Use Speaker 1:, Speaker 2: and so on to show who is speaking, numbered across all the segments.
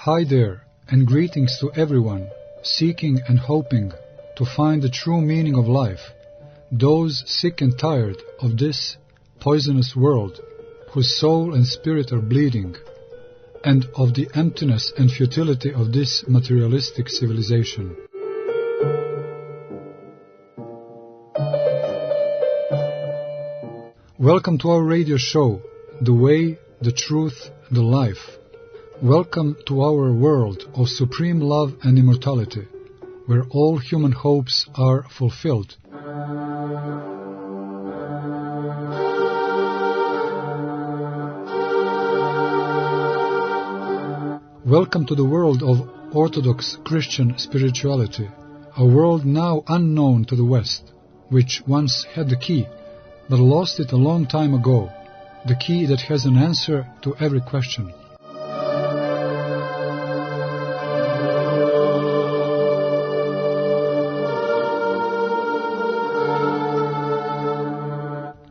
Speaker 1: Hi there, and greetings to everyone seeking and hoping to find the true meaning of life, those sick and tired of this poisonous world, whose soul and spirit are bleeding, and of the emptiness and futility of this materialistic civilization. Welcome to our radio show, The Way, the Truth, the Life. Welcome to our world of supreme love and immortality, where all human hopes are fulfilled. Welcome to the world of Orthodox Christian spirituality, a world now unknown to the West, which once had the key, but lost it a long time ago, the key that has an answer to every question.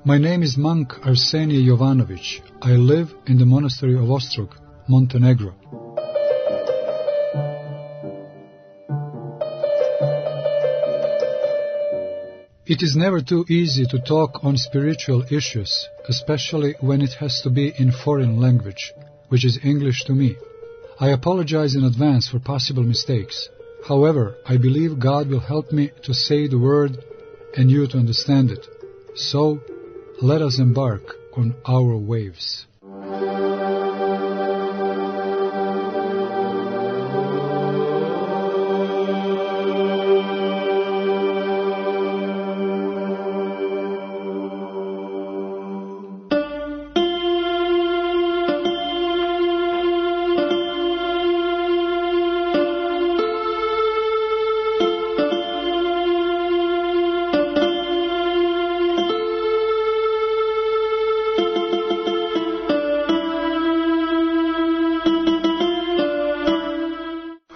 Speaker 1: My name is monk Arsenije Jovanović. I live in the monastery of Ostrog, Montenegro. It is never too easy to talk on spiritual issues, especially when it has to be in foreign language, which is English to me. I apologize in advance for possible mistakes. However, I believe God will help me to say the word and you to understand it. So, let us embark on our waves.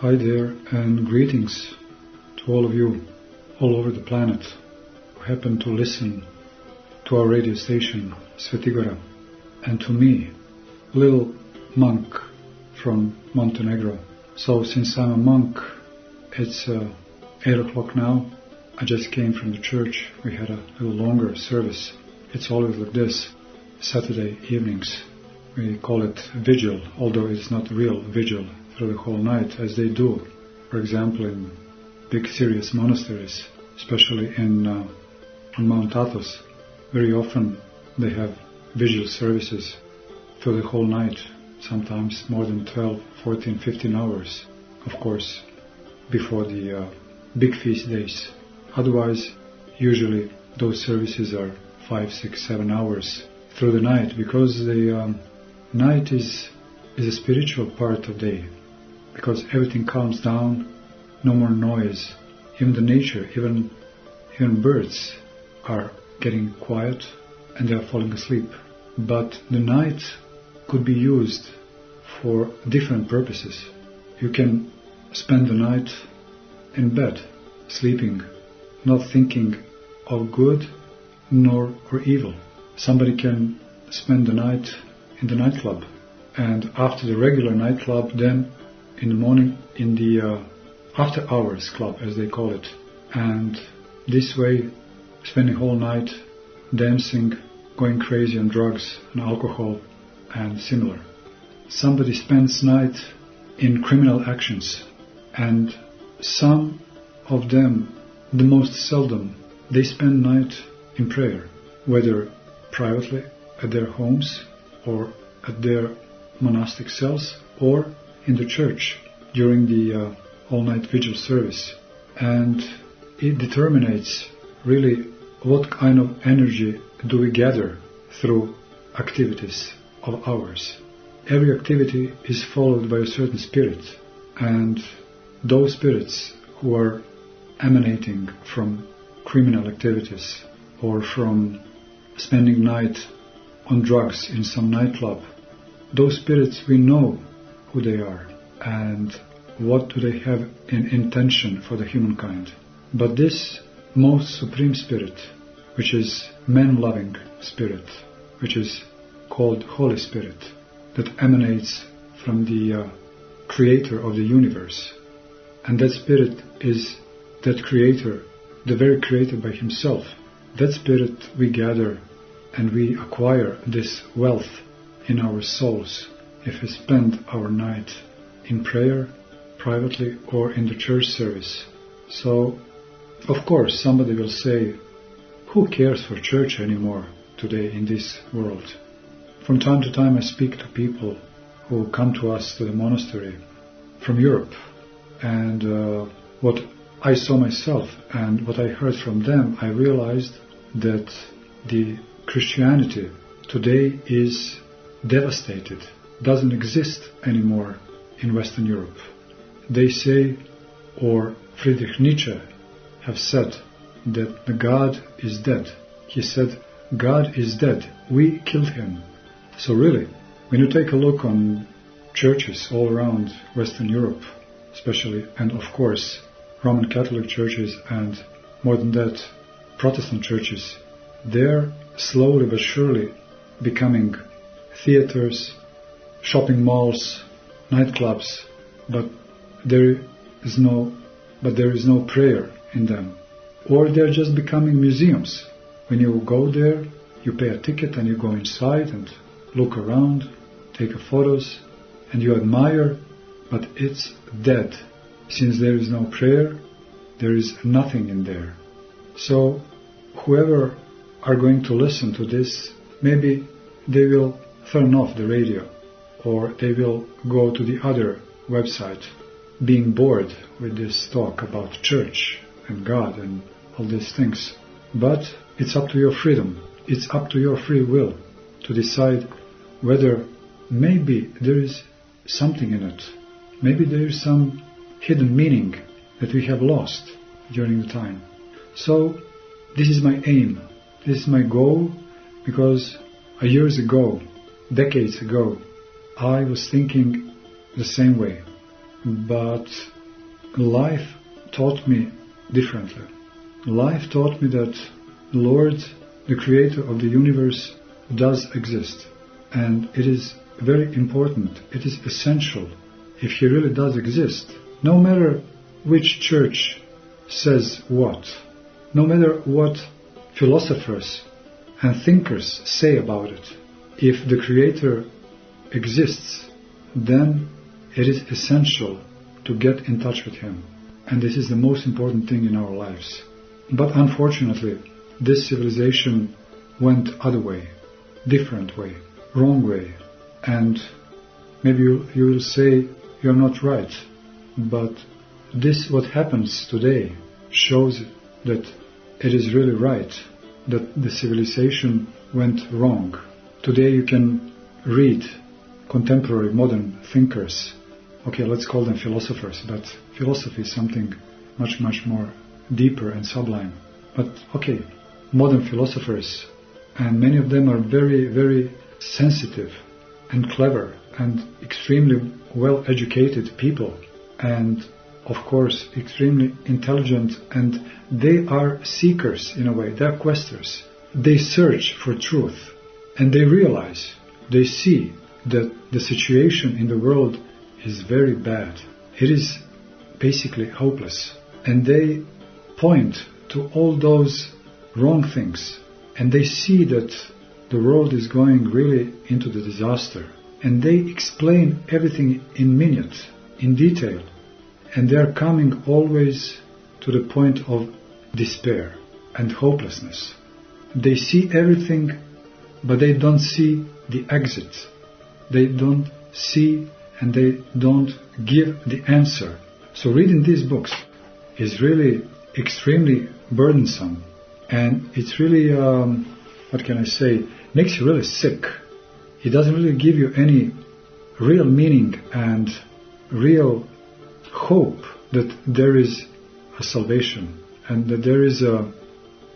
Speaker 1: Hi there, and greetings to all of you all over the planet who happen to listen to our radio station, Svetigora, and to me, little monk from Montenegro. So since I'm a monk, it's 8 o'clock now. I just came from the church. We had a little longer service. It's always like this, Saturday evenings. We call it vigil, although it's not real vigil through the whole night, as they do, for example, in big serious monasteries, especially in Mount Athos. Very often they have vigil services through the whole night, sometimes more than 12, 14, 15 hours, of course, before the big feast days. Otherwise, usually those services are 5, 6, 7 hours through the night, because the night is a spiritual part of day. Because everything calms down, no more noise. Even the nature, even birds are getting quiet and they are falling asleep. But the night could be used for different purposes. You can spend the night in bed, sleeping, not thinking of good nor evil. Somebody can spend the night in the nightclub, and after the regular nightclub, then in the morning in the after hours club, as they call it, and this way spending whole night dancing, going crazy on drugs and alcohol and similar. Somebody spends night in criminal actions, and some of them, the most seldom, they spend night in prayer, whether privately at their homes or at their monastic cells or in the church during the all-night vigil service. And it determines really what kind of energy do we gather through activities of ours. Every activity is followed by a certain spirit, and those spirits who are emanating from criminal activities or from spending night on drugs in some nightclub, those spirits, we know who they are and what do they have in intention for the humankind. But this most supreme spirit, which is man-loving spirit, which is called Holy Spirit, that emanates from the creator of the universe. And that spirit is that creator, the very creator by himself. That spirit we gather and we acquire this wealth in our souls if we spend our night in prayer, privately or in the church service. So, of course, somebody will say, who cares for church anymore today in this world? From time to time I speak to people who come to us to the monastery from Europe, and what I saw myself and what I heard from them, I realized that the Christianity today is devastated, doesn't exist anymore in Western Europe. They say, or Friedrich Nietzsche have said, that the God is dead. He said, God is dead, we killed him. So really, when you take a look on churches all around Western Europe, especially, and of course Roman Catholic churches, and more than that, Protestant churches, they're slowly but surely becoming theaters, shopping malls, nightclubs, but there is no prayer in them. Or they're just becoming museums. When you go there, you pay a ticket and you go inside and look around, take photos, and you admire, but it's dead. Since there is no prayer, there is nothing in there. So whoever are going to listen to this, maybe they will turn off the radio, or they will go to the other website, being bored with this talk about church and God and all these things. But it's up to your freedom. It's up to your free will to decide whether maybe there is something in it. Maybe there is some hidden meaning that we have lost during the time. So this is my aim. This is my goal, because years ago, decades ago, I was thinking the same way. But life taught me differently. Life taught me that the Lord, the creator of the universe, does exist. And it is very important, it is essential, if he really does exist, no matter which church says what, no matter what philosophers and thinkers say about it, if the Creator exists, then it is essential to get in touch with Him. And this is the most important thing in our lives. But unfortunately, this civilization went other way, different way, wrong way. And maybe you will say you're not right, but this what happens today shows that it is really right, that the civilization went wrong. Today you can read contemporary modern thinkers. Okay, let's call them philosophers, but philosophy is something much, much more deeper and sublime. But okay, modern philosophers, and many of them are very, very sensitive and clever and extremely well-educated people, and of course extremely intelligent, and they are seekers in a way, they are questers. They search for truth, and they realize, they see that the situation in the world is very bad. It is basically hopeless, and they point to all those wrong things, and they see that the world is going really into the disaster, and they explain everything in minute, in detail, and they are coming always to the point of despair and hopelessness. They see everything, but they don't see the exit. They don't see and they don't give the answer. So reading these books is really extremely burdensome, and it's really, what can I say, makes you really sick. It doesn't really give you any real meaning and real hope that there is a salvation and that there is a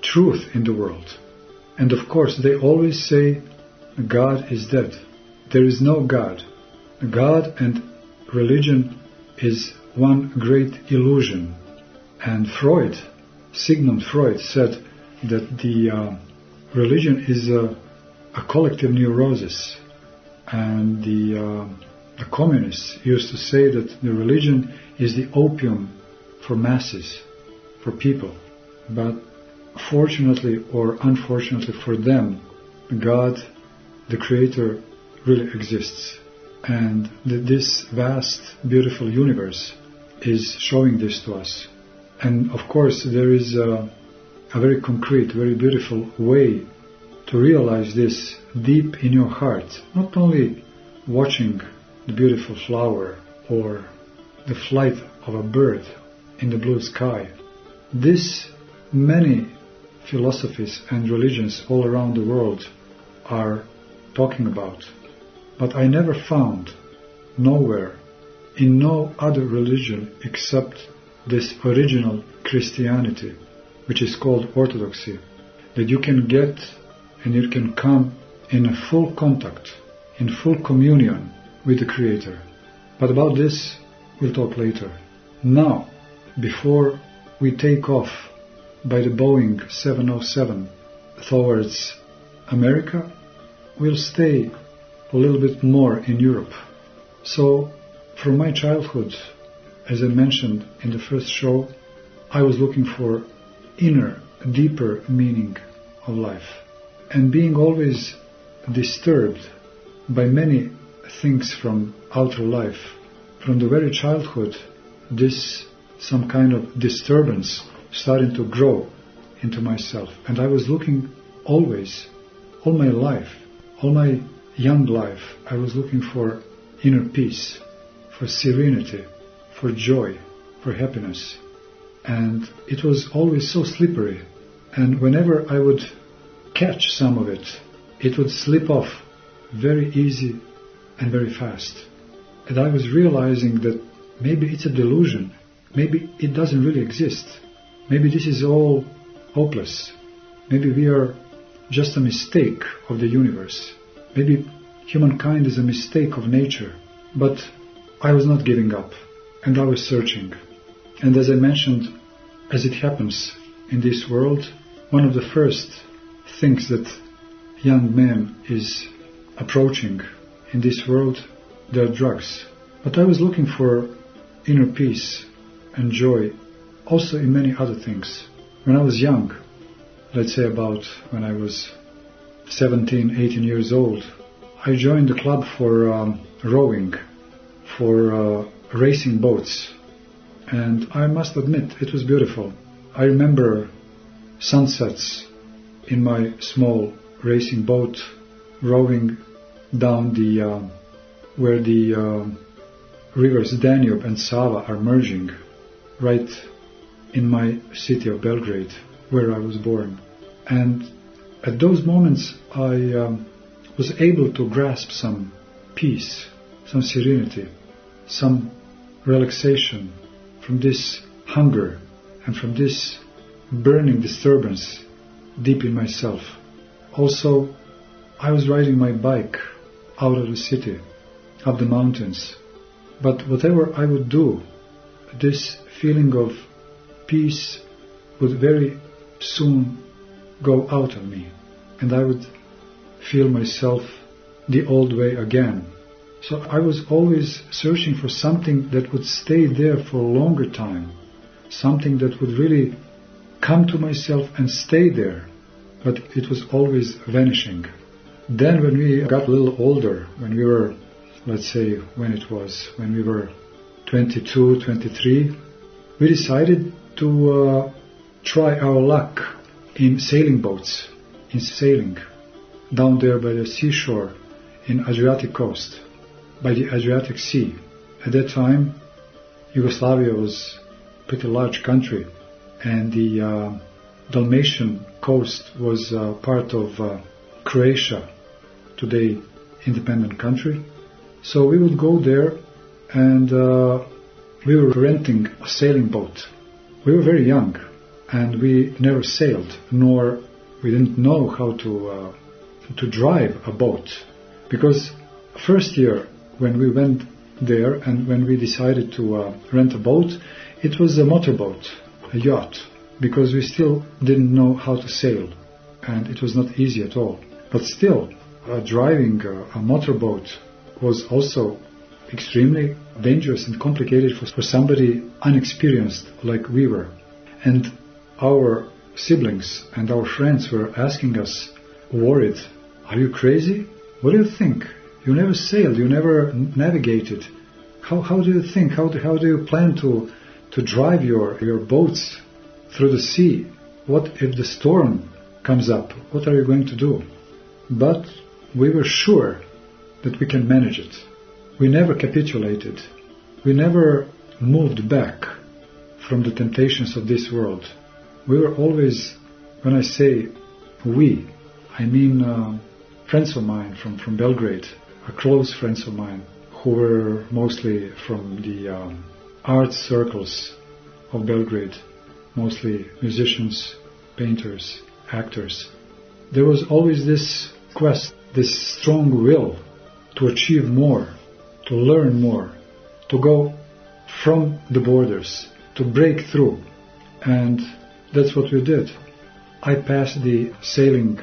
Speaker 1: truth in the world. And of course they always say God is dead. There is no God. God and religion is one great illusion. And Sigmund Freud said that the religion is a collective neurosis, and the The communists used to say that the religion is the opium for masses, for people. But fortunately or unfortunately for them, God, the Creator, really exists. And this vast, beautiful universe is showing this to us. And of course there is a very concrete, very beautiful way to realize this deep in your heart. Not only watching the beautiful flower or the flight of a bird in the blue sky. This many philosophies and religions all around the world are talking about. But I never found nowhere in no other religion except this original Christianity, which is called Orthodoxy, that you can get and you can come in a full contact, in full communion with the Creator. But about this we'll talk later. Now, before we take off by the Boeing 707 towards America, we'll stay a little bit more in Europe. So, from my childhood, as I mentioned in the first show, I was looking for inner, deeper meaning of life. And being always disturbed by many things from outer life, from the very childhood, this some kind of disturbance starting to grow into myself. And I was looking always, all my life, all my young life, I was looking for inner peace, for serenity, for joy, for happiness. And it was always so slippery. And whenever I would catch some of it, it would slip off very easy and very fast. And I was realizing that maybe it's a delusion. Maybe it doesn't really exist. Maybe this is all hopeless. Maybe we are just a mistake of the universe. Maybe humankind is a mistake of nature. But I was not giving up, and I was searching. And as I mentioned, as it happens in this world, one of the first things that young man is approaching in this world, they are drugs. But I was looking for inner peace and joy also in many other things. When I was young, let's say about when I was 17, 18 years old, I joined the club for rowing, for racing boats. And I must admit, it was beautiful. I remember sunsets in my small racing boat, rowing down where the rivers Danube and Sava are merging, right in my city of Belgrade, where I was born. And at those moments I was able to grasp some peace, some serenity, some relaxation from this hunger and from this burning disturbance deep in myself. Also, I was riding my bike out of the city, up the mountains. But whatever I would do, this feeling of peace would very soon go out of me, and I would feel myself the old way again. So I was always searching for something that would stay there for a longer time, something that would really come to myself and stay there, but it was always vanishing. Then when we got a little older, when we were, let's say, when we were 22, 23, we decided to try our luck in sailing boats, in sailing down there by the seashore in Adriatic coast, by the Adriatic Sea. At that time, Yugoslavia was a pretty large country, and the Dalmatian coast was part of Croatia, today independent country. So we would go there, and we were renting a sailing boat. We were very young, and we never sailed, nor we didn't know how to drive a boat. Because first year when we went there and when we decided to rent a boat, it was a motorboat, a yacht, because we still didn't know how to sail, and it was not easy at all. But still, driving a motorboat was also extremely dangerous and complicated for somebody unexperienced like we were. And our siblings and our friends were asking us, worried, are you crazy? What do you think? You never sailed, you never navigated. How do you think? How do you plan to drive your boats through the sea? What if the storm comes up? What are you going to do? But we were sure that we can manage it. We never capitulated. We never moved back from the temptations of this world. We were always, when I say we, I mean friends of mine from Belgrade, close friends of mine, who were mostly from the art circles of Belgrade, mostly musicians, painters, actors. There was always this quest, this strong will to achieve more, to learn more, to go from the borders, to break through. And that's what we did. I passed the sailing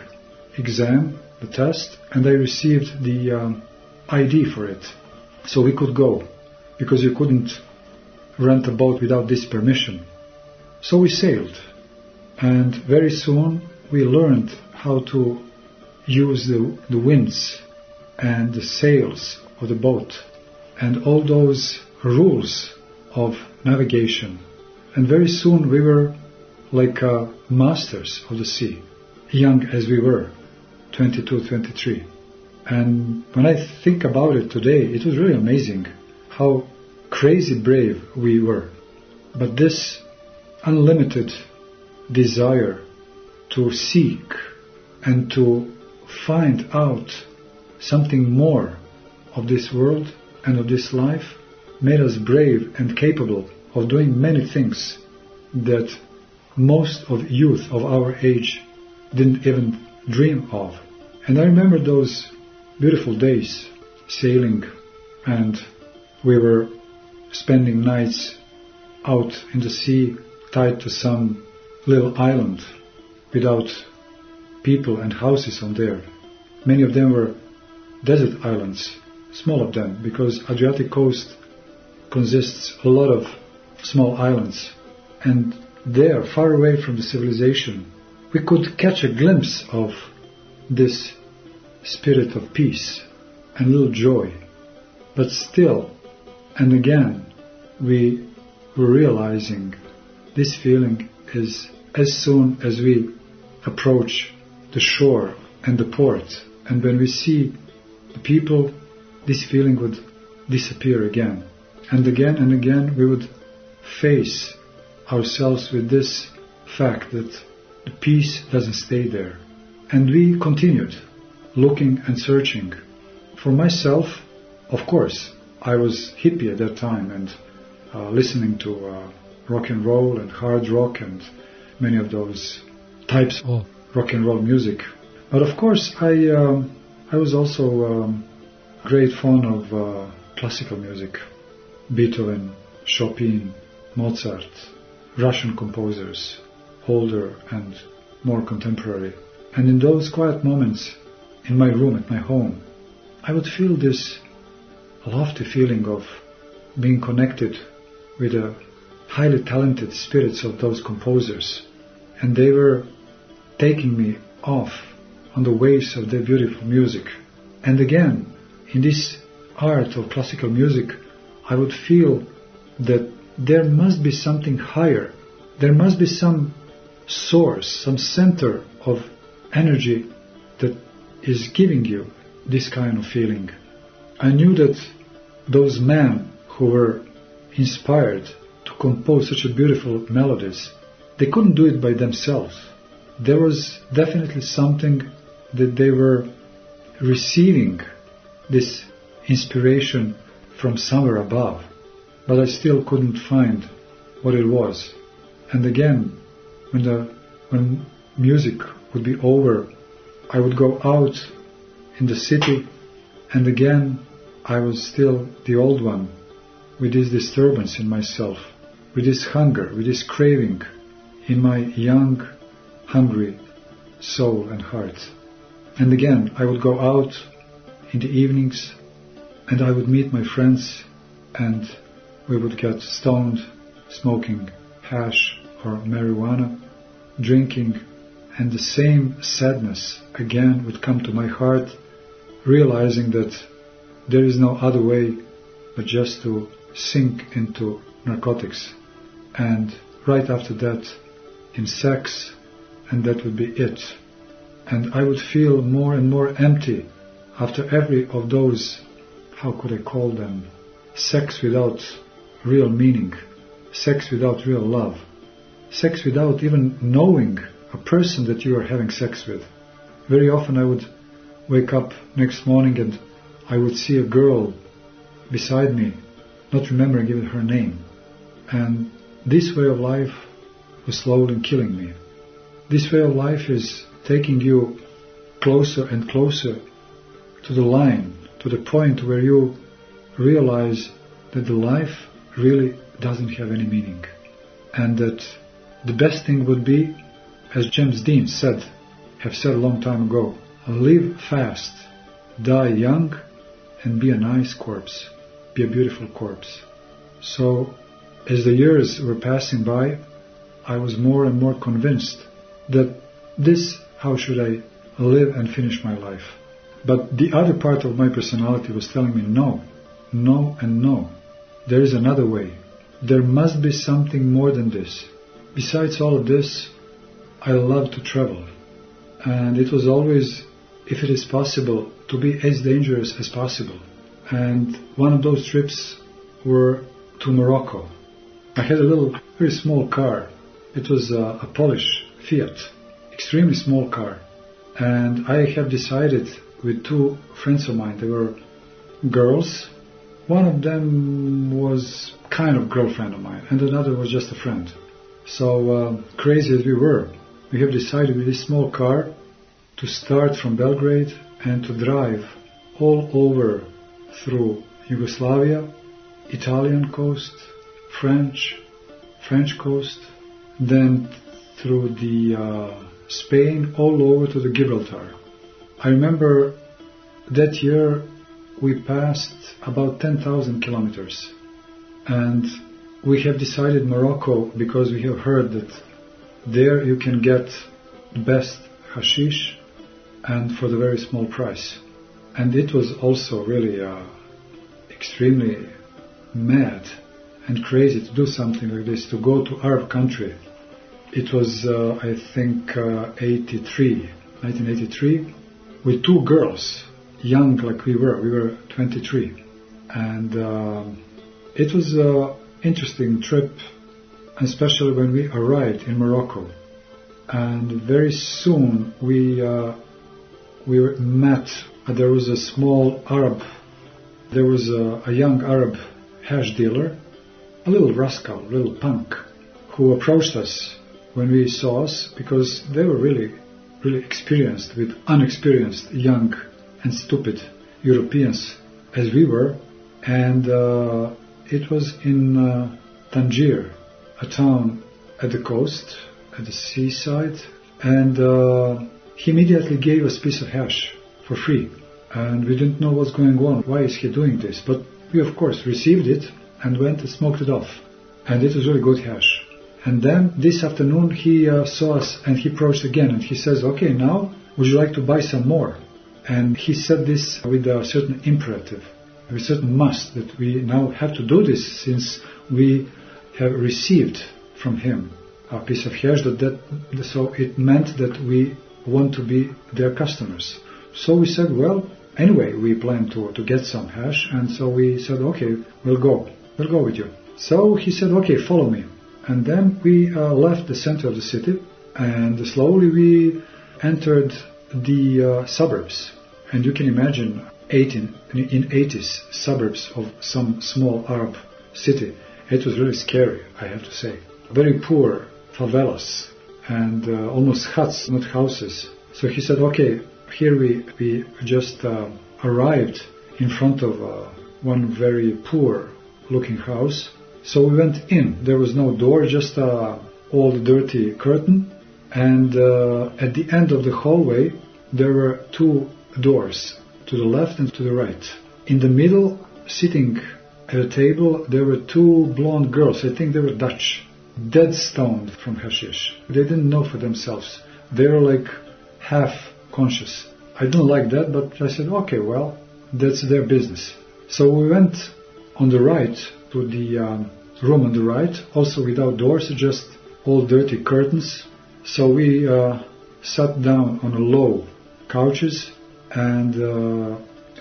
Speaker 1: exam, the test, and I received the ID for it. So we could go, because you couldn't rent a boat without this permission. So we sailed, and very soon we learned how to use the winds and the sails of the boat and all those rules of navigation. And very soon we were like masters of the sea, young as we were, 22, 23. And when I think about it today, it was really amazing how crazy brave we were. But this unlimited desire to seek and to find out something more of this world and of this life made us brave and capable of doing many things that most of youth of our age didn't even dream of. And I remember those beautiful days sailing, and we were spending nights out in the sea, tied to some little island without people and houses on there. Many of them were desert islands, small of them, because Adriatic coast consists a lot of small islands. And there, far away from the civilization, we could catch a glimpse of this spirit of peace and little joy. But still, and again, we were realizing this feeling is as soon as we approach the shore and the port, and when we see the people, this feeling would disappear again. And again we would face ourselves with this fact that the peace doesn't stay there. And we continued looking and searching. For myself, of course, I was hippie at that time and listening to rock and roll and hard rock and many of those types of rock and roll music. But of course, I was also a great fan of classical music. Beethoven, Chopin, Mozart, Russian composers, older and more contemporary. And in those quiet moments in my room at my home, I would feel this lofty feeling of being connected with the highly talented spirits of those composers. And they were taking me off on the waves of their beautiful music. And again, in this art of classical music, I would feel that there must be something higher. There must be some source, some center of energy that is giving you this kind of feeling. I knew that those men who were inspired to compose such a beautiful melodies, they couldn't do it by themselves. There was definitely something that they were receiving, this inspiration from somewhere above, but I still couldn't find what it was. And again, when music would be over, I would go out in the city, and again I was still the old one, with this disturbance in myself, with this hunger, with this craving in my young, hungry soul and heart. And again I would go out in the evenings And I would meet my friends and we would get stoned, smoking hash or marijuana, drinking, and the same sadness again would come to my heart, realizing that there is no other way but just to sink into narcotics, and right after that in sex, and that would be it. And I would feel more and more empty after every of those, how could I call them, sex without real meaning, sex without real love, sex without even knowing a person that you are having sex with. Very often I would wake up next morning and I would see a girl beside me, not remembering even her name. And this way of life was slowly killing me. This way of life is taking you closer and closer to the line, to the point where you realize that the life really doesn't have any meaning. And that the best thing would be, as James Dean have said a long time ago, live fast, die young, and be a nice corpse, be a beautiful corpse. So, as the years were passing by, I was more and more convinced that this, how should I live and finish my life? But the other part of my personality was telling me no, no and no. There is another way. There must be something more than this. Besides all of this, I love to travel. And it was always, if it is possible, to be as dangerous as possible. And one of those trips were to Morocco. I had a little, very small car. It was a Polish Fiat, extremely small car. And I have decided with two friends of mine, they were girls. One of them was kind of girlfriend of mine, and another was just a friend. So crazy as we were, we have decided with this small car to start from Belgrade and to drive all over through Yugoslavia, Italian coast, French coast, then through the Spain, all over to the Gibraltar. I remember that year we passed about 10,000 kilometers, and we have decided Morocco because we have heard that there you can get the best hashish and for the very small price. And it was also really extremely mad and crazy to do something like this, to go to Arab country. It was, I think, 1983, with two girls, young like we were 23. And it was an interesting trip, especially when we arrived in Morocco. And very soon we were met. There was a small Arab, there was a young Arab hash dealer, a little rascal, a little punk, who approached us when we saw us, because they were really, really experienced with unexperienced young and stupid Europeans as we were. And it was in Tangier, a town at the coast, at the seaside, and he immediately gave us a piece of hash for free. And we didn't know what's going on, why is he doing this? But we of course received it and went and smoked it off. And it was really good hash. And then this afternoon he saw us and he approached again and he says, okay, now would you like to buy some more? And he said this with a certain imperative, with a certain must, that we now have to do this since we have received from him a piece of hash, so it meant that we want to be their customers. So we said, well, anyway, we plan to get some hash, and so we said, okay, we'll go with you. So he said, okay, follow me. And then we left the center of the city, and slowly we entered the suburbs. And you can imagine in 80s suburbs of some small Arab city. It was really scary, I have to say. Very poor favelas and almost huts, not houses. So he said, okay, here we just arrived in front of one very poor looking house. So we went in. There was no door, just old dirty curtain. And at the end of the hallway, there were two doors, to the left and to the right. in the middle, sitting at a table, there were two blonde girls. I think they were Dutch, dead stoned from hashish. They didn't know for themselves. They were like half conscious. I didn't like that, but I said, okay, well, that's their business. So we went on the right to the room on the right, also without doors, just all dirty curtains. So we sat down on a low couches, and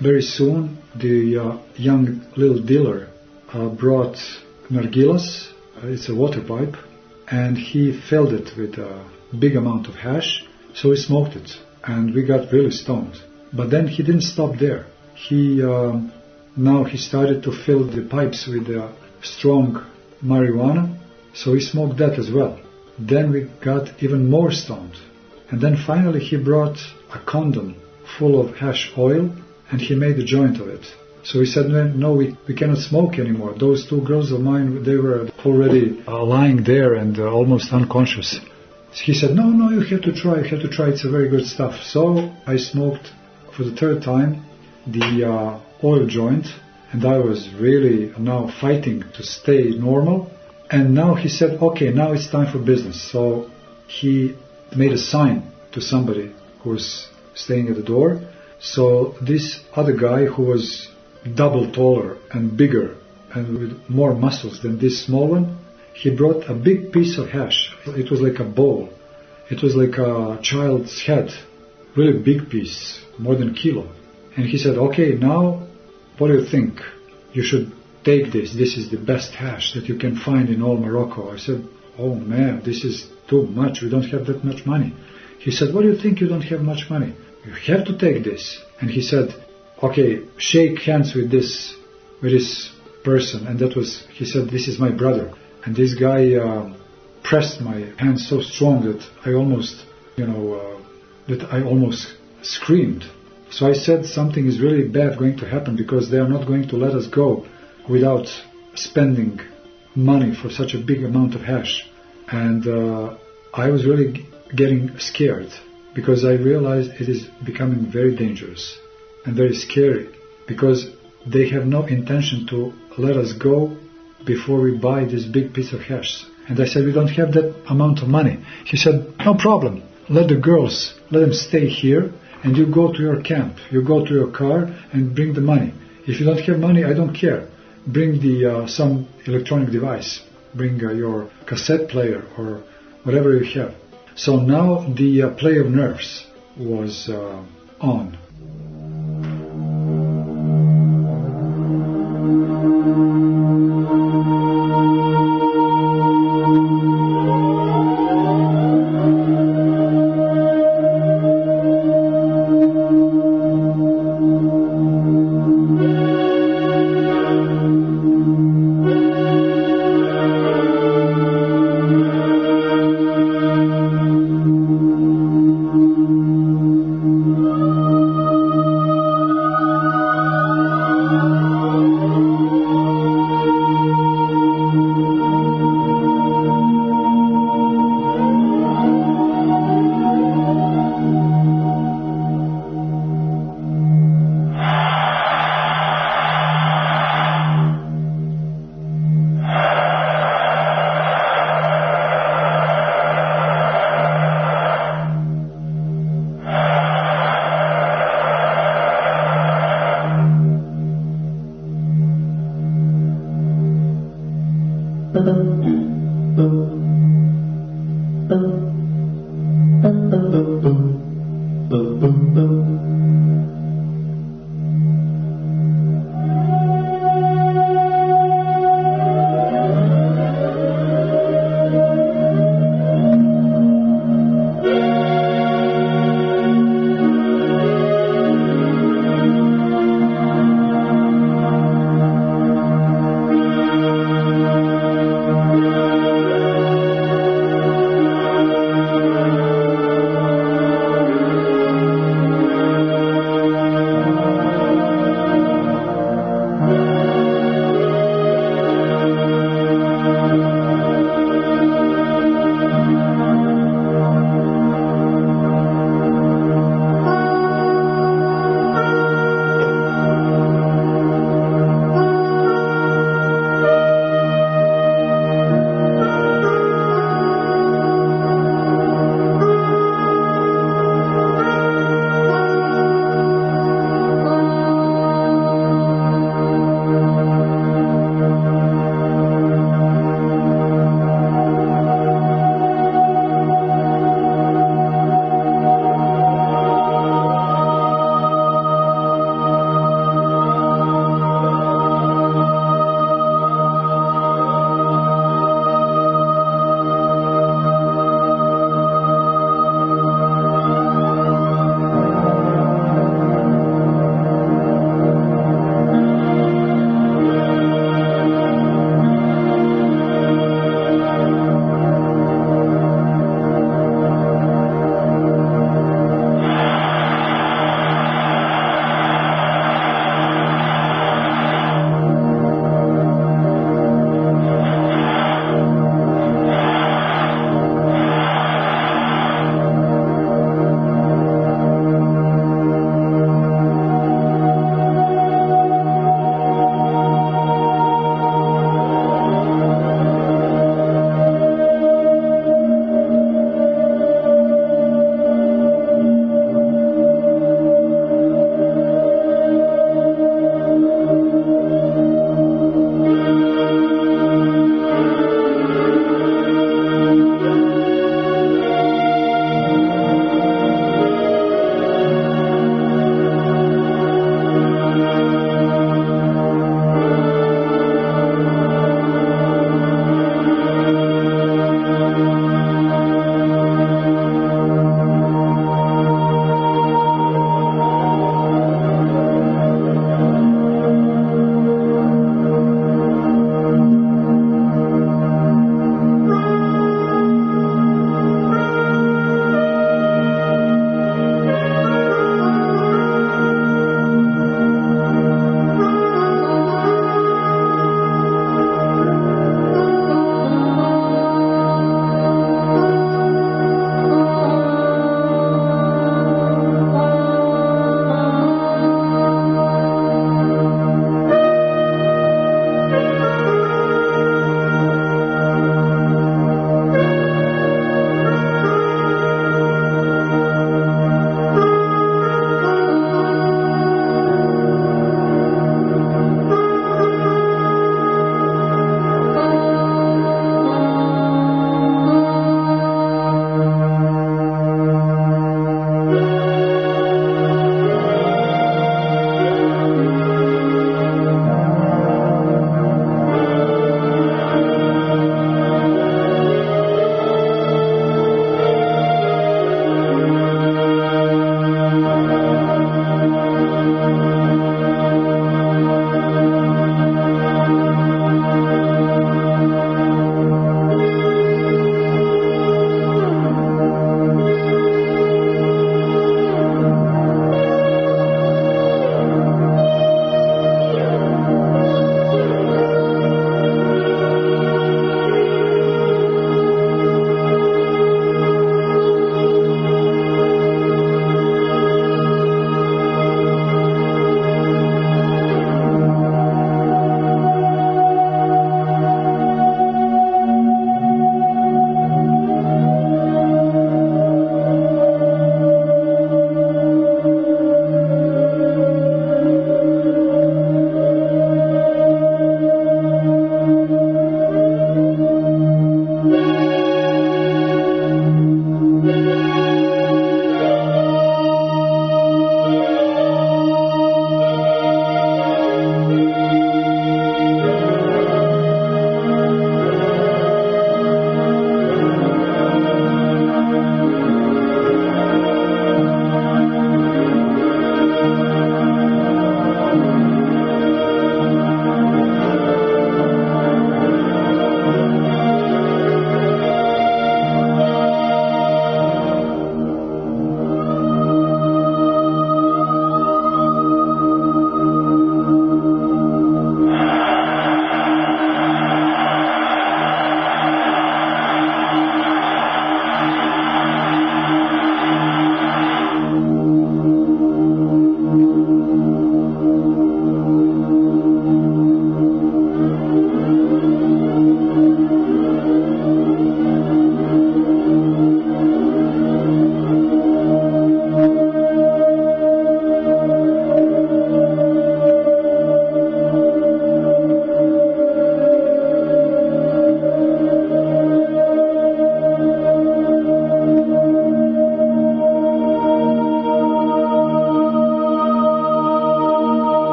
Speaker 1: very soon the young little dealer brought nargilas. It's a water pipe, and he filled it with a big amount of hash. So we smoked it, and we got really stoned. But then he didn't stop there. Now he started to fill the pipes with strong marijuana, so he smoked that as well. Then we got even more stoned. And then finally he brought a condom full of hash oil, and he made a joint of it. So he said, no, we cannot smoke anymore. Those two girls of mine, they were already lying there and almost unconscious. He said, no, you have to try, it's a very good stuff. So I smoked for the third time the oil joint, and I was really now fighting to stay normal. And now he said, okay, now it's time for business. So he made a sign to somebody who was staying at the door. So this other guy, who was double taller and bigger and with more muscles than this small one, he brought a big piece of hash. It was like a bowl. It was like a child's head, really big piece, more than a kilo. And he said, okay, now what do you think? You should take this. This is the best hash that you can find in all Morocco. I said, oh man, this is too much. We don't have that much money. He said, what do you think? You don't have much money. You have to take this. And he said, okay, shake hands with this person. And he said, this is my brother. And this guy pressed my hand so strong that I almost screamed. So I said, something is really bad going to happen, because they are not going to let us go without spending money for such a big amount of hash. And I was really getting scared, because I realized it is becoming very dangerous and very scary, because they have no intention to let us go before we buy this big piece of hash. And I said, we don't have that amount of money. He said, no problem. Let them stay here, and you go to your camp. You go to your car and bring the money. If you don't have money, I don't care. Bring some electronic device. Bring your cassette player or whatever you have. So now the play of nerves was on.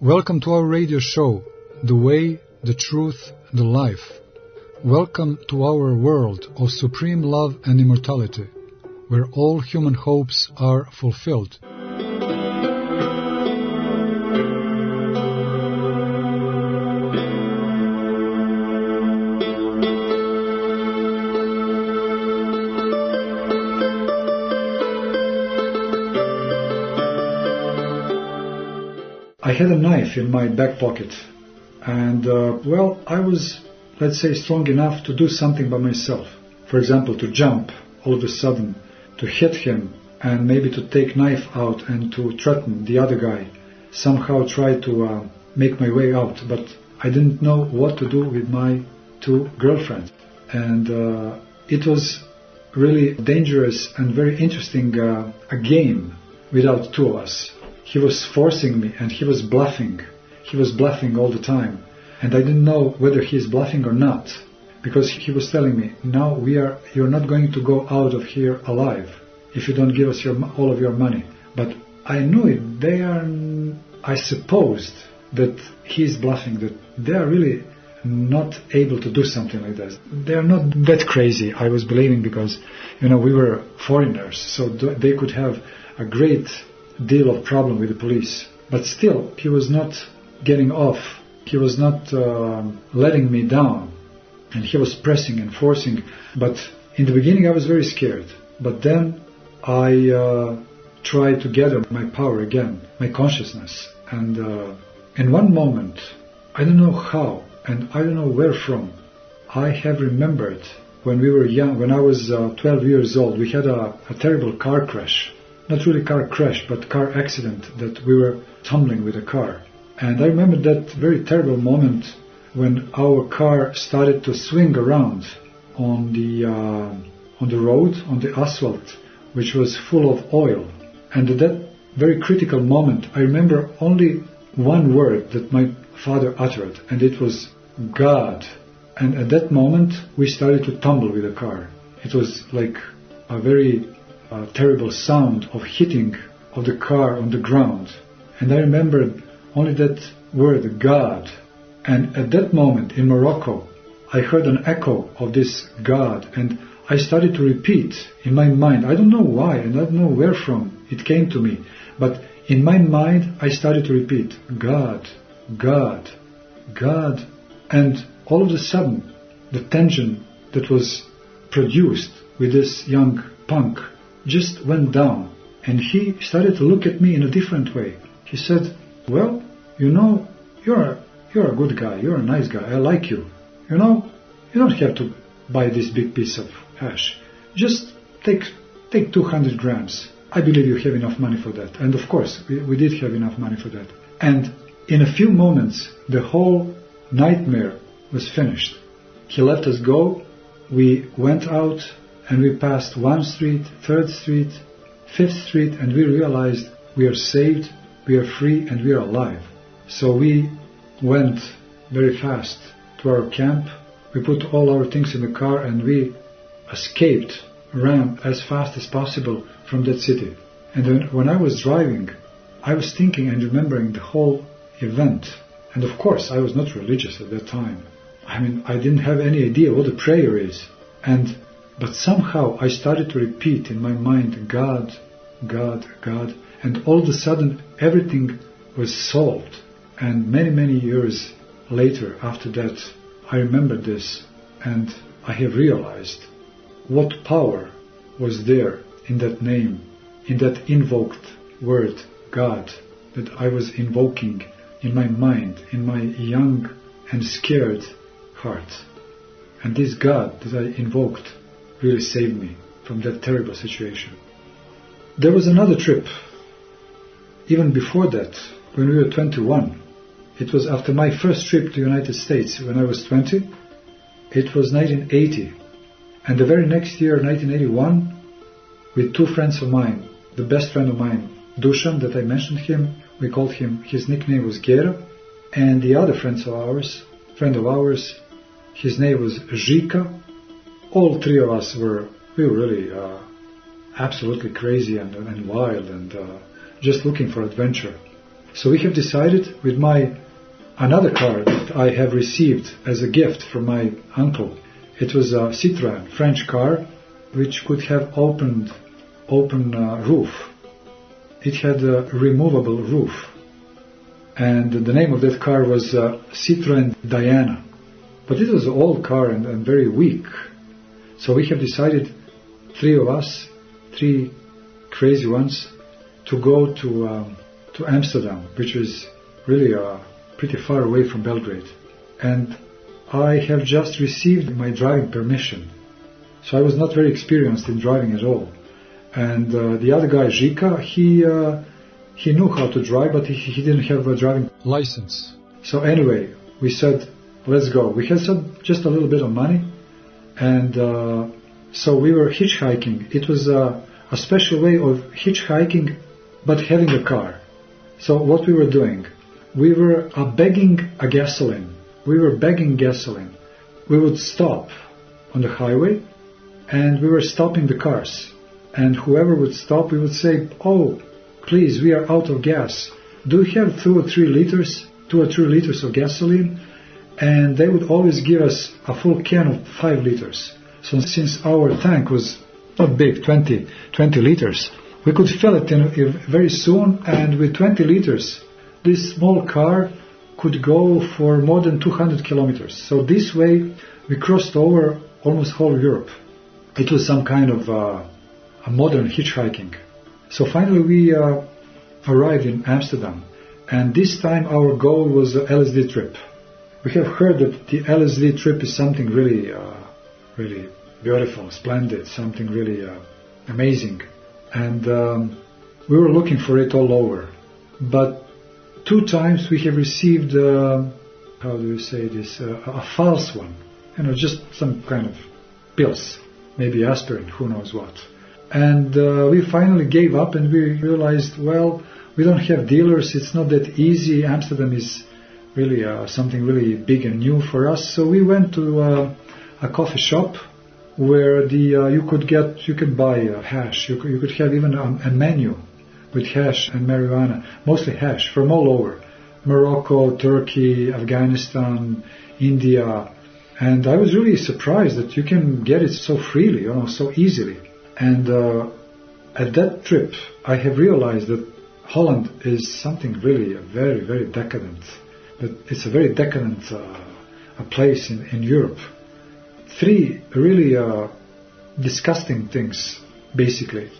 Speaker 1: Welcome to our radio show, The Way, the Truth, the Life. Welcome to our world of supreme love and immortality, where all human hopes are fulfilled. I had a knife in my back pocket, and I was, let's say, strong enough to do something by myself. For example, to jump all of a sudden, to hit him, and maybe to take knife out and to threaten the other guy, somehow try to make my way out. But I didn't know what to do with my two girlfriends. And it was really dangerous and very interesting a game without two of us. He was forcing me and he was bluffing. He was bluffing all the time. And I didn't know whether he's bluffing or not. Because he was telling me, now you're not going to go out of here alive if you don't give us all of your money. But I knew it. I supposed that he's bluffing, that they are really not able to do something like that. They are not that crazy, I was believing, because, we were foreigners, so they could have a great deal of problem with the police. But still, he was not getting off. He was not letting me down. And he was pressing and forcing. But in the beginning I was very scared. But then I tried to gather my power again, my consciousness. And in one moment, I don't know how and I don't know where from, I have remembered when we were young, when I was 12 years old, we had a terrible car crash. Not really car crash, but car accident, that we were tumbling with a car. And I remember that very terrible moment when our car started to swing around on the road, on the asphalt, which was full of oil. And at that very critical moment, I remember only one word that my father uttered, and it was God. And at that moment, we started to tumble with the car. It was like a very terrible sound of hitting of the car on the ground. And I remembered only that word, God. And at that moment in Morocco, I heard an echo of this God, and I started to repeat in my mind. I don't know why, and I don't know where from it came to me, but in my mind I started to repeat, God, God, God. And all of a sudden, the tension that was produced with this young punk just went down, and he started to look at me in a different way. He said, well, you're a good guy, you're a nice guy, I like you. You don't have to buy this big piece of hash. Just take 200 grams. I believe you have enough money for that. And of course, we did have enough money for that. And in a few moments, the whole nightmare was finished. He let us go, we went out, and we passed 1st Street, 3rd Street, 5th Street, and we realized we are saved, we are free, and we are alive. So we went very fast to our camp. We put all our things in the car and we ran as fast as possible from that city. And then when I was driving, I was thinking and remembering the whole event. And of course, I was not religious at that time. I didn't have any idea what a prayer is. But somehow I started to repeat in my mind, God, God, God. And all of a sudden, everything was solved. And many, many years later, after that, I remember this, and I have realized what power was there in that name, in that invoked word, God, that I was invoking in my mind, in my young and scared heart. And this God that I invoked really saved me from that terrible situation. There was another trip, even before that, when we were 21. It was after my first trip to the United States when I was 20. It was 1980. And the very next year, 1981, with two friends of mine, the best friend of mine, Dusan, that I mentioned him, we called him, his nickname was Gera, and the other friend of ours, his name was Žika. All three of us we were really absolutely crazy and wild and just looking for adventure. So we have decided with another car that I have received as a gift from my uncle. It was a Citroën French car which could have open roof. It had a removable roof. And the name of that car was Citroën Diana. But it was an old car and very weak. So we have decided, three of us, three crazy ones, to go to Amsterdam, which is really pretty far away from Belgrade. And I have just received my driving permission. So I was not very experienced in driving at all. And the other guy, Žika, he knew how to drive, but he didn't have a driving license. So anyway, we said, let's go. We had just a little bit of money, and so we were hitchhiking. It was a special way of hitchhiking, but having a car. So what we were doing, we were begging gasoline. We were begging gasoline. We would stop on the highway, and we were stopping the cars. And whoever would stop, we would say, "Oh, please, we are out of gas. Do you have 2 or 3 liters of gasoline?" And they would always give us a full can of 5 liters. So since our tank was not big, 20 liters, we could fill it in very soon. And with 20 liters, this small car could go for more than 200 kilometers. So this way, we crossed over almost whole Europe. It was some kind of a modern hitchhiking. So finally we arrived in Amsterdam, and this time our goal was the LSD trip. We have heard that the LSD trip is something really beautiful, splendid, something really amazing, and we were looking for it all over. But 2 times we have received, how do you say this, a false one, just some kind of pills, maybe aspirin, who knows what. And we finally gave up, and we realized, well, we don't have dealers, it's not that easy. Amsterdam is really something really big and new for us. So we went to a coffee shop where you could buy hash. You could have even a menu with hash and marijuana, mostly hash from all over. Morocco, Turkey, Afghanistan, India. And I was really surprised that you can get it so freely, so easily. And at that trip, I have realized that Holland is something really very, very decadent. That it's a very decadent a place in Europe. 3 really disgusting things, basically.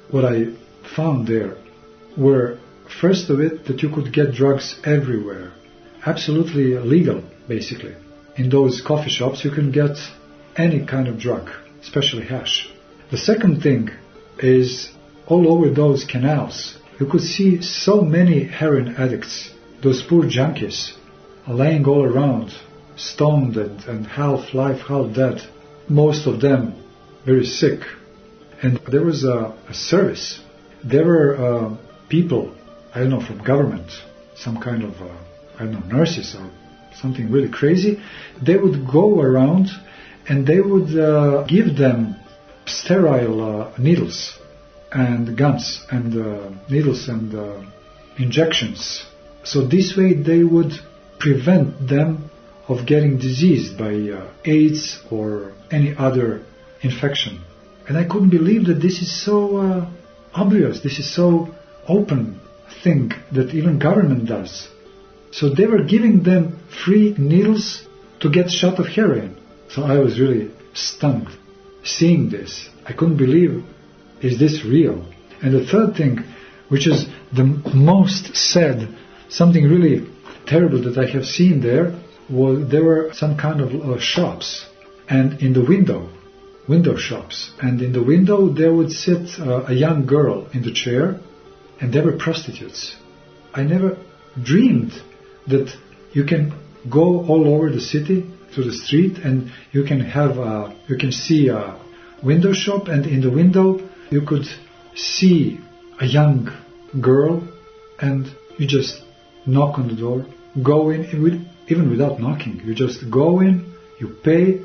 Speaker 1: What I found there were, first of it, that you could get drugs everywhere. Absolutely legal, basically. In those coffee shops, you can get any kind of drug, especially hash. The second thing is, all over those canals, you could see so many heroin addicts, those poor junkies, laying all around, stoned and half life, half dead. Most of them very sick. And there was a service. There were people, I don't know, from government, some kind of, nurses or something really crazy. They would go around and they would give them sterile needles and guns and needles and injections. So this way they would prevent them of getting diseased by AIDS or any other infection. And I couldn't believe that this is so obvious, this is so open thing that even government does. So they were giving them free needles to get a shot of heroin. So I was really stunned seeing this. I couldn't believe, is this real? And the third thing, which is the most sad, something really terrible that I have seen there, was there were some kind of shops, and in the window shops, and in the window there would sit a young girl in the chair, and they were prostitutes. I never dreamed that you can go all over the city to the street and you can see a window shop, and in the window you could see a young girl, and you just knock on the door, go in, even without knocking. You just go in, you pay,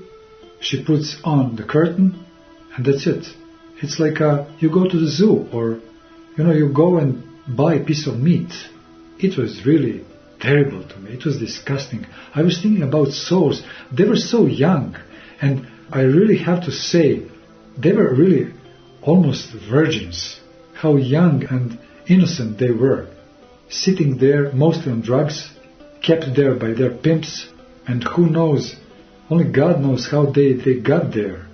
Speaker 1: she puts on the curtain, and that's it. It's like you go to the zoo, or you go and buy a piece of meat. it was really terrible to me. It was disgusting. I was thinking about souls. They were so young, and I really have to say, they were really almost virgins. How young and innocent they were, sitting there, mostly on drugs, kept there by their pimps, and who knows, only God knows how they got there.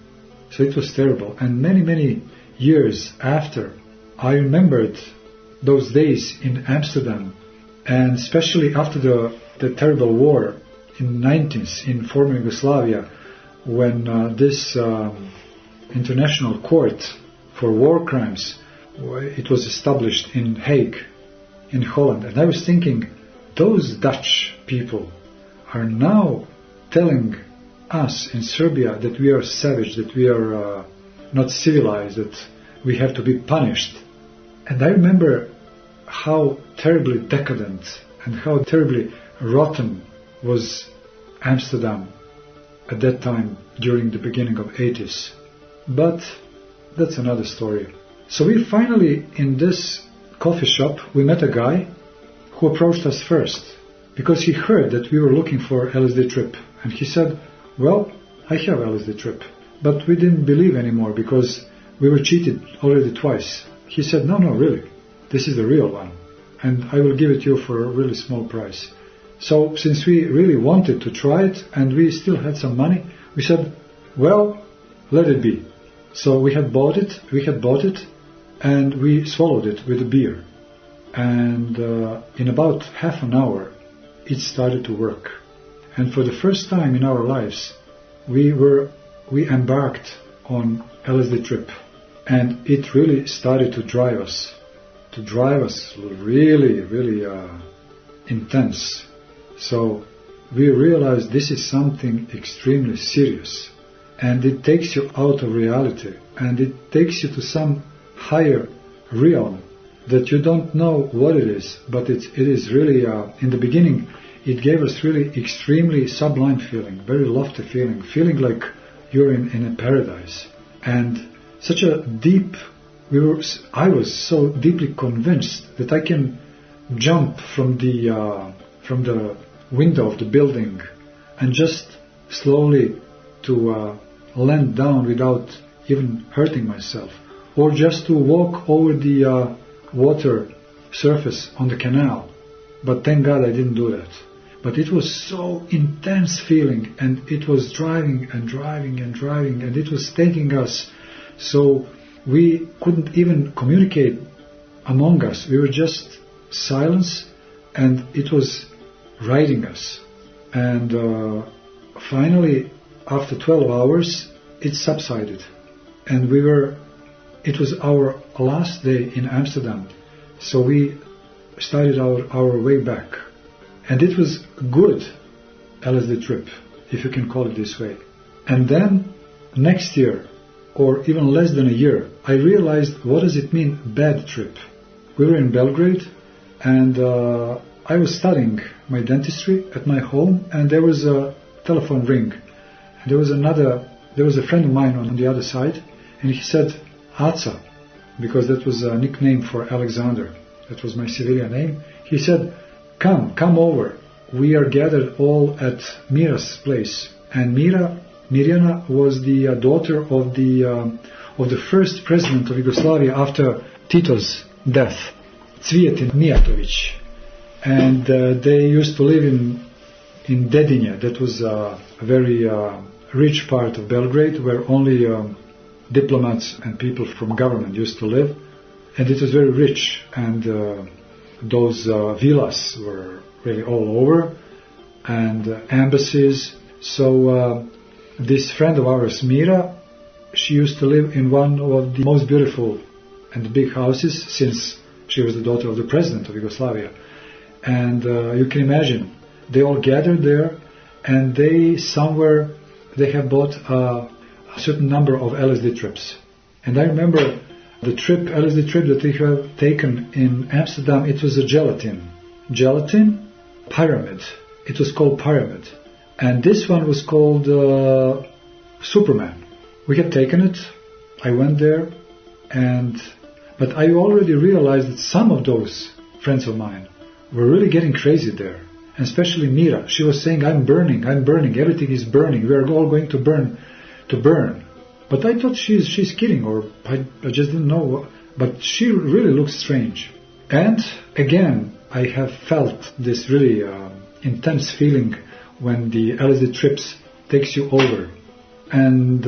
Speaker 1: So it was terrible. And many years after, I remembered those days in Amsterdam, and especially after the terrible war in the 90s in former Yugoslavia, when this international court for war crimes, it was established in Hague, in Holland. And I was thinking, those Dutch people are now telling us in Serbia that we are savage, that we are not civilized, that we have to be punished. And I remember how terribly decadent and how terribly rotten was Amsterdam at that time during the beginning of 80s. But that's another story. So we finally, in this coffee shop, we met a guy who approached us first because he heard that we were looking for LSD trip. And he said, well, I have LSD trip. But we didn't believe anymore because we were cheated already twice. He said, no, really, this is the real one. And I will give it you for a really small price. So since we really wanted to try it and we still had some money, we said, well, let it be. So we had bought it, and we swallowed it with a beer. And in about half an hour, it started to work. And for the first time in our lives, we embarked on LSD trip. And it really started to drive us really intense. So we realized this is something extremely serious. And it takes you out of reality, and it takes you to some higher realm that you don't know what it is, but it is really, in the beginning, it gave us really extremely sublime feeling, very lofty feeling like you're in a paradise. And such a deep, I was so deeply convinced that I can jump from the window of the building and just slowly to land down without even hurting myself, or just to walk over the water surface on the canal. But thank God I didn't do that. But it was so intense feeling, and it was driving, and it was taking us. So we couldn't even communicate among us. We were just silence, and it was riding us. And finally, after 12 hours, it subsided. And it was our last day in Amsterdam. So we started our way back. And it was good LSD trip, if you can call it this way. And then next year, or even less than a year, I realized, what does it mean, bad trip? We were in Belgrade, and I was studying my dentistry at my home, and there was a telephone ring. And there was a friend of mine on the other side, and he said, Aca, because that was a nickname for Alexander. That was my civilian name. He said, come over. We are gathered all at Mira's place. And Mirjana was the daughter of the first president of Yugoslavia after Tito's death, Cvijetin Mijatović. And they used to live in Dedinje. That was a very rich part of Belgrade, where only diplomats and people from government used to live. And it was very rich, and those villas were really all over, and embassies. So this friend of ours, Mira, she used to live in one of the most beautiful and big houses, since she was the daughter of the president of Yugoslavia. And you can imagine, they all gathered there, and they have bought a certain number of LSD trips. And I remember the LSD trip that we have taken in Amsterdam, it was a gelatin pyramid. It was called Pyramid. And this one was called Superman. We had taken it. I went there, but I already realized that some of those friends of mine were really getting crazy there. And especially Mira. She was saying, I'm burning, everything is burning, we are all going to burn. But I thought she's kidding, or I just didn't know. But she really looked strange. And again, I have felt this really intense feeling when the LSD trips takes you over. And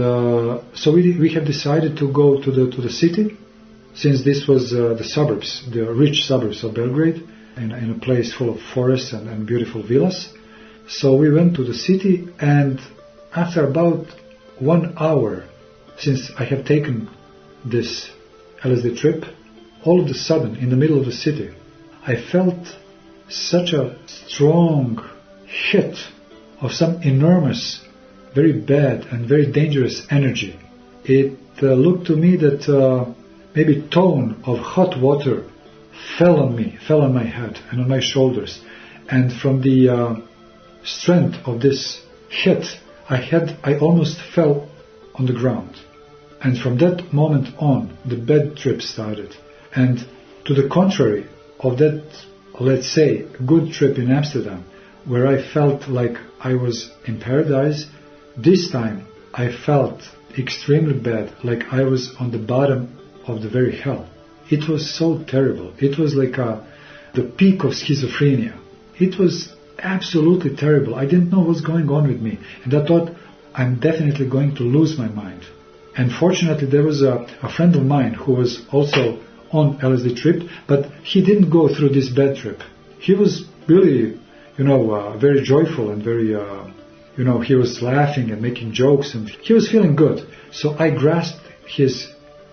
Speaker 1: so we have decided to go to the city, since this was the suburbs, the rich suburbs of Belgrade, in a place full of forests and beautiful villas. So we went to the city, and after about 1 hour, since I have taken this LSD trip, all of a sudden, in the middle of the city, I felt such a strong hit of some enormous, very bad and very dangerous energy. It looked to me that maybe a ton of hot water fell on my head and on my shoulders. And from the strength of this hit, I almost fell on the ground. And from that moment on, the bad trip started. And to the contrary of that, let's say, good trip in Amsterdam, where I felt like I was in paradise, this time I felt extremely bad, like I was on the bottom of the very hell. It was so terrible. It was like the peak of schizophrenia. It was absolutely terrible. I didn't know what was going on with me. And I thought, I'm definitely going to lose my mind. And fortunately, there was a friend of mine who was also on LSD trip, but he didn't go through this bad trip. He was really, very joyful and very, he was laughing and making jokes, and he was feeling good. So I grasped his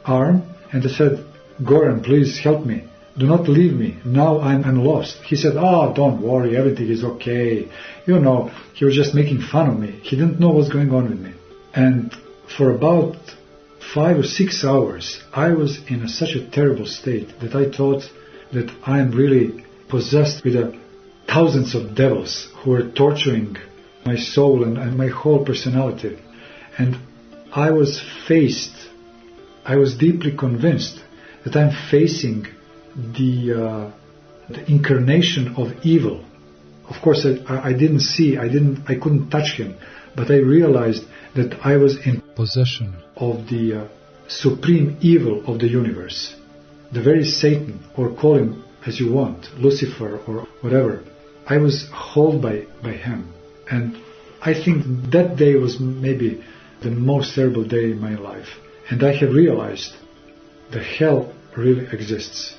Speaker 1: arm and I said, Goran, please help me. Do not leave me. Now I'm lost. He said, don't worry, everything is okay. He was just making fun of me. He didn't know what's going on with me. And for about 5 or 6 hours, I was in such a terrible state that I thought that I am really possessed with thousands of devils who were torturing my soul and my whole personality. And I was deeply convinced that I'm facing the incarnation of evil. Of course, I didn't see, I couldn't touch him, but I realized that I was in possession of the supreme evil of the universe, the very Satan, or call him as you want, Lucifer or whatever. I was held by him. And I think that day was maybe the most terrible day in my life. And I have realized the hell really exists.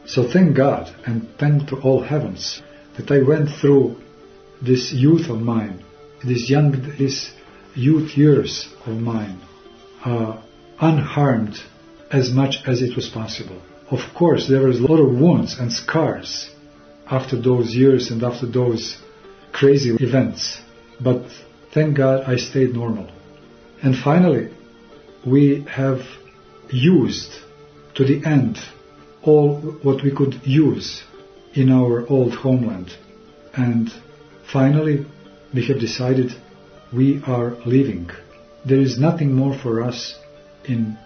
Speaker 1: So thank God and thank to all heavens that I went through this youth of mine, these youth years of mine, unharmed as much as it was possible. Of course, there was a lot of wounds and scars after those years and after those crazy events. But thank God I stayed normal. And finally, we have used to the end all what we could use in our old homeland. And finally, we have decided we are leaving. There is nothing more for us in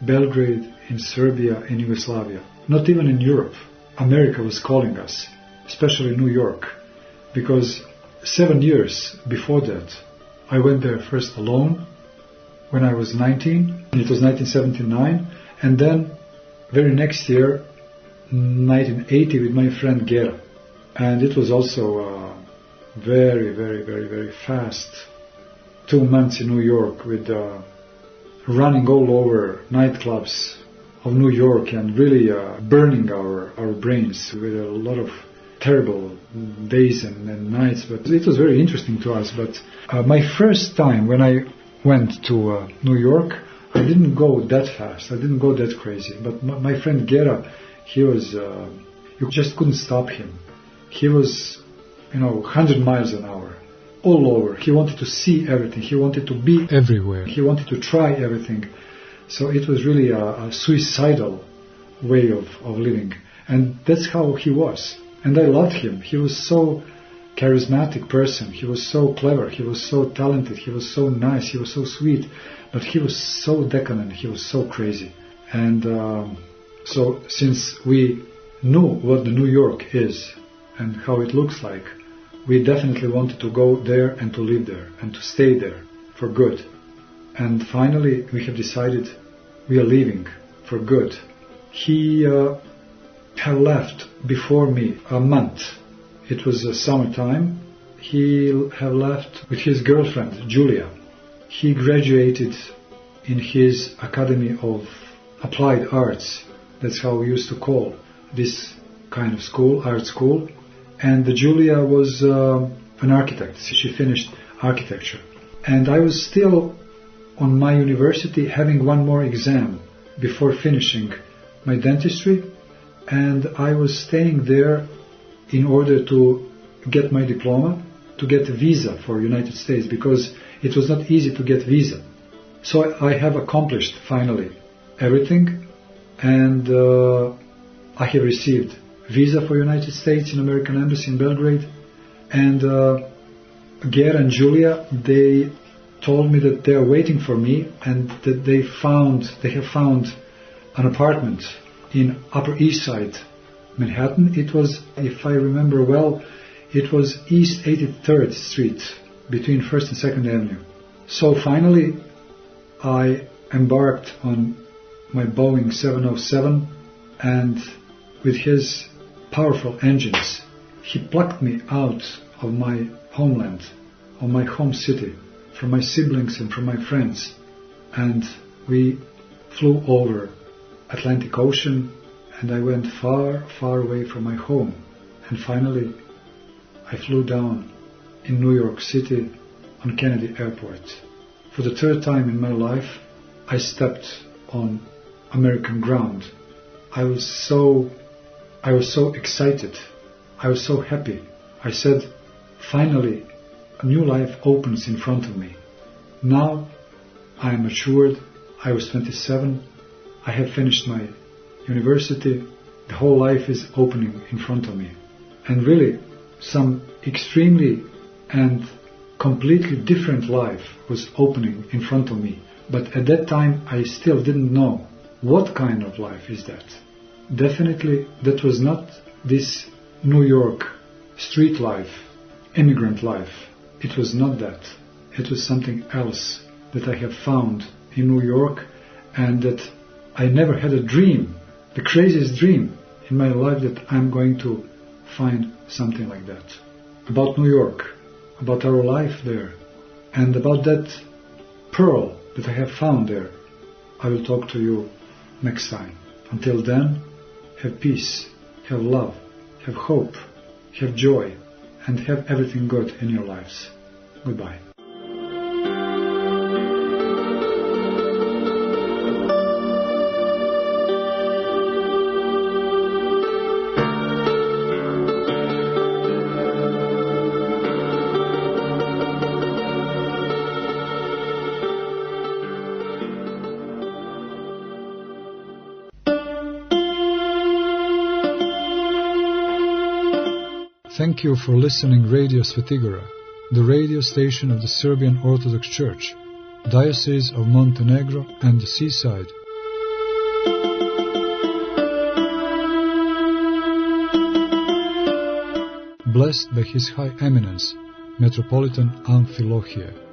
Speaker 1: Belgrade, in Serbia, in Yugoslavia, not even in Europe. America was calling us, especially New York, because 7 years before that, I went there first alone when I was 19. It was 1979, and then very next year, 1980, with my friend Gera. And it was also very, very, very, very fast 2 months in New York with running all over nightclubs of New York and really burning our brains with a lot of terrible days and nights. But it was very interesting to us. But my first time when I went to New York, I didn't go that fast. I didn't go that crazy. But my friend Gera, he was, you just couldn't stop him. He was, 100 miles an hour, all over. He wanted to see everything. He wanted to be everywhere. He wanted to try everything. So it was really a suicidal way of living. And that's how he was. And I loved him. He was so charismatic person. He was so clever. He was so talented. He was so nice. He was so sweet. But he was so decadent. He was so crazy. And so since we knew what the New York is, and how it looks like, we definitely wanted to go there and to live there and to stay there for good. And finally we have decided we are leaving for good. He had left before me a month. It was summertime. He had left with his girlfriend, Julia. He graduated in his Academy of Applied Arts. That's how we used to call this kind of school, art school. And Julia was an architect. She finished architecture. And I was still on my university having one more exam before finishing my dentistry. And I was staying there in order to get my diploma, to get a visa for United States, because it was not easy to get visa. So I have accomplished finally everything, and I have received visa for United States in American Embassy in Belgrade. And Ger and Julia, they told me that they are waiting for me and that they have found an apartment in Upper East Side, Manhattan. It was, if I remember well, it was East 83rd Street between 1st and 2nd Avenue. So finally I embarked on my Boeing 707, and with his powerful engines he plucked me out of my homeland, of my home city, from my siblings and from my friends, and we flew over Atlantic Ocean, and I went far, far away from my home. And finally I flew down in New York City on Kennedy Airport. For the third time in my life I stepped on American ground. I was so excited. I was so happy. I said, finally a new life opens in front of me. Now I am matured. I was 27. I have finished my university. The whole life is opening in front of me. And really, some extremely and completely different life was opening in front of me. But at that time, I still didn't know what kind of life is that. Definitely, that was not this New York street life, immigrant life. It was not that. It was something else that I have found in New York, and that I never had a dream, the craziest dream in my life, that I'm going to find something like that. About New York, about our life there, and about that pearl that I have found there, I will talk to you next time. Until then, have peace, have love, have hope, have joy, and have everything good in your lives. Goodbye. Thank you for listening Radio Svetigora, the radio station of the Serbian Orthodox Church, Diocese of Montenegro and the Seaside. Blessed by His High Eminence, Metropolitan Amphilohije.